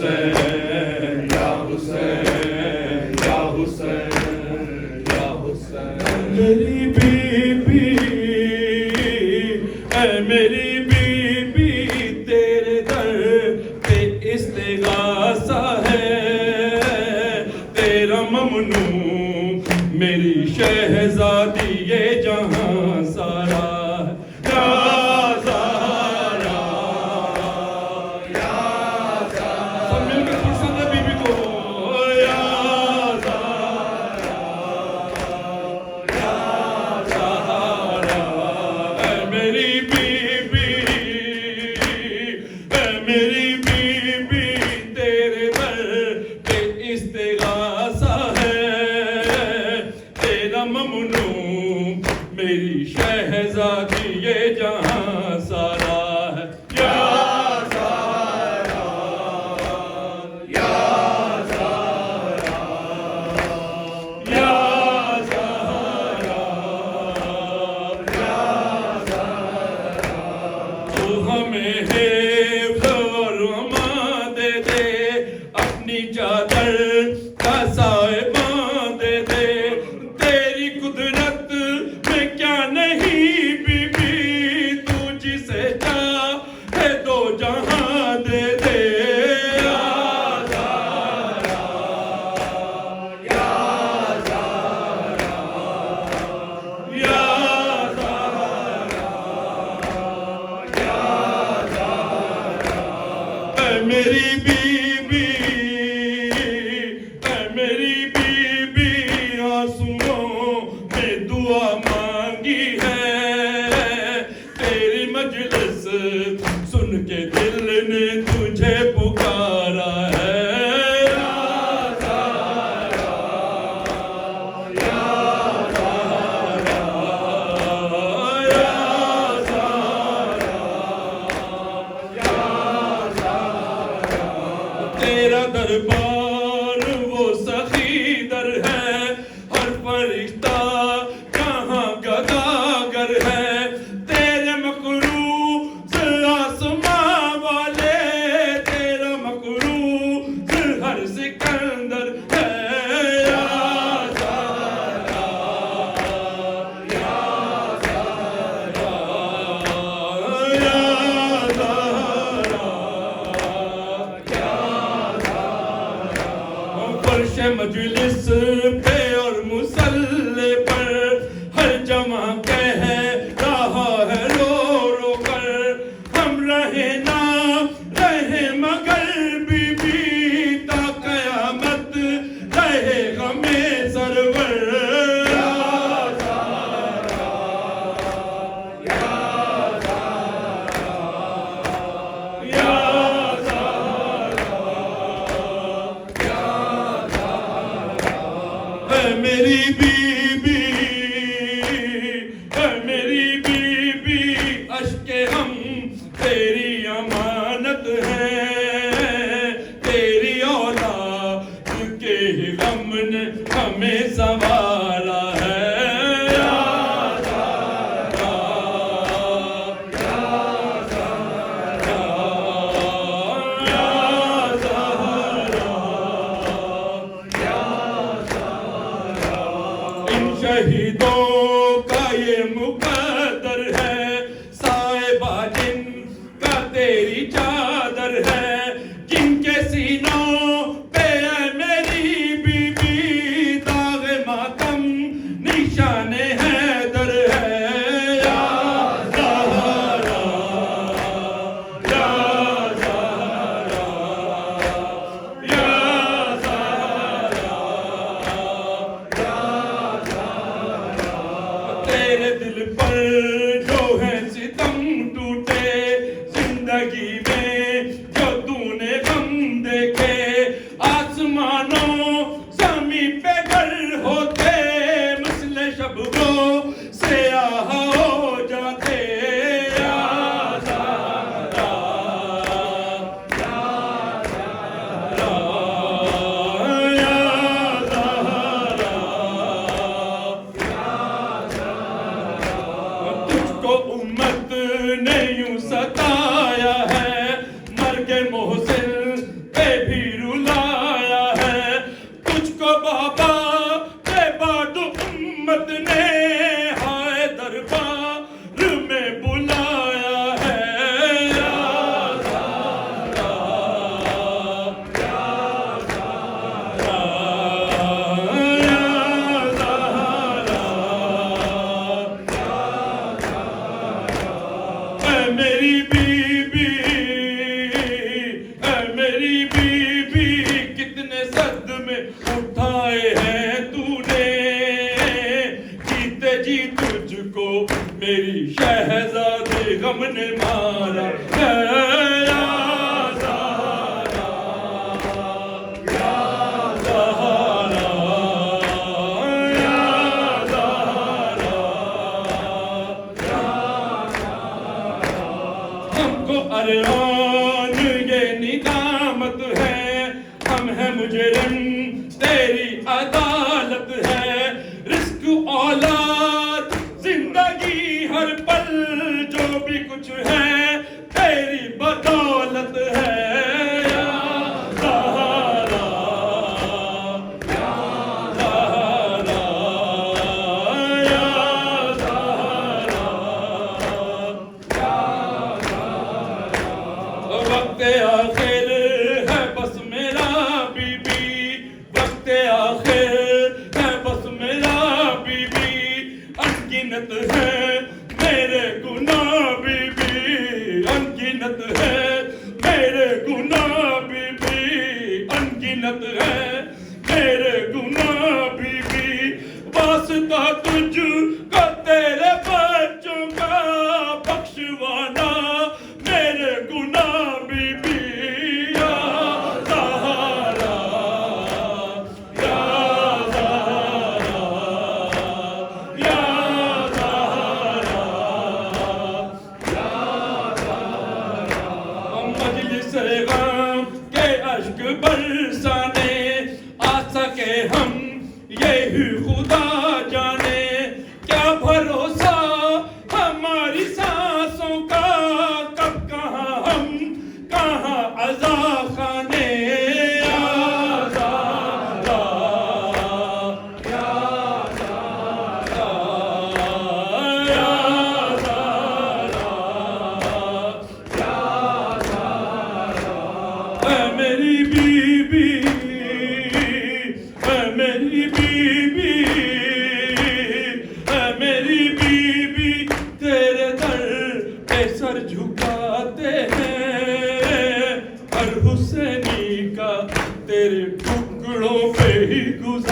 हुसैन या हुसैन या हुसैन या हुसैन। मेरी बीबी ऐ मेरी बीबी तेरे दर पे इस्तिगासा है, तेरा ममनू मेरी शहजादी ये जहां सारा मेरी बीबी तेरे दर पे इस्तिगासा है, तेरा ममनू मेरी शहजादी ये जहां सारा है। या सारा या सारा या सारा या सारा, तू हमें है चादर का साहिबान दे दे, तेरी कुदरत में क्या नहीं बीबी, तू जिसे चाहे दो जहां दे दे। या ज़ारा या ज़ारा या ज़ारा या ज़ारा, मेरी बीबी मेरी बीबी आंसुओं में दुआ मांगी है, तेरी मजलिस सुन के दिल ने तुझे पुकारा है। या ज़ारा या ज़ारा या ज़ारा या ज़ारा, तेरा दरबार फरिश्ता कहाँ गदागर है, तेरे मकरूज आसमां वाले, तेरा मकरूज हर सिकंदर है। या ज़ारा या ज़ारा या ज़ारा या ज़ारा, फर्श मजलिस पे मुसल्ले पर हर जमा कह रहा है रो रो कर, हम रहे ना रहे मगर बीबी ता कयामत रहे हमें सरवर। या ज़ारा या ज़ारा या ज़ारा या ज़ारा, मेरी बीबी मेरी बीबी अश्के हम तेरी अमानत है, तेरी औलाद के गम ने हमें संवारा है। या ज़ारा या ज़ारा या ज़ारा या ज़ारा, इन शहीदों का ये मुकद्दर है, साहिबा जिनका तेरी चादर है, जिनके सीनों पे है मेरी बीबी दाग मातम निशाने हैदर है। या ज़ारा या ज़ारा या ज़ारा या ज़ारा, तेरे दिल पर जो है सितम टूटे, जिंदगी में जो तूने गम देखे, आसमानों ज़मीं पे घर होते, मसले शब्दों से आहा हो जाते। या ज़ारा या ज़ारा या ज़ारा या ज़ारा, तुझको उम्मत ने यूं सताया है, मर्ग मोहसिन पे भी रुलाया है, तुझको बाबा बाद उम्मत ने हाय दरबार में बुलाया है। या ज़हरा, या ज़हरा, या ज़हरा, ऐ मेरी बीबी, ऐ मेरी बीबी, कितने सदमे उठाए हैं तूने, जीते जी तुझको मेरी शहजादे गम ने मारा है। या ज़हरा, या ज़हरा, या ज़हरा, हमको अरमान ये निदामत है, हम हैं मुजरिम तेरी अदालत है, रिस्क औलाद जिंदगी हर पल जो भी कुछ है तेरी बदौलत है। या ज़हरा, या ज़हरा, या ज़हरा, वक्त आखिर है बस मेरा बीबी, वक्त आखिर है बस मेरा बीबी, अनगिनत है मेरे गुनाह बीबी, अनगिनत है मेरे गुनाह बीबी, अनगिनत है मेरे गुनाह बीबी, वास्ता तुझको तेरे बच्चों का बख्शवाना मेरे गुनाह बीबी। या ज़हरा, या ज़हरा, या ज़हरा, मजलिस गम के अश्क बरसाने आ सके हम यही खुदा जाने, क्या भरोसा हमारी सांसों का, कब कहाँ हम कहाँ अज़ा खाने। या ज़हरा, या ज़हरा, या ज़हरा, या ज़हरा, ऐ मेरी बीबी, ऐ मेरी बीबी, ऐ मेरी बीबी, तेरे दर पे सर झुकाते हैं, हर हुसैनी का तेरे टुकड़ों पे ही गुजर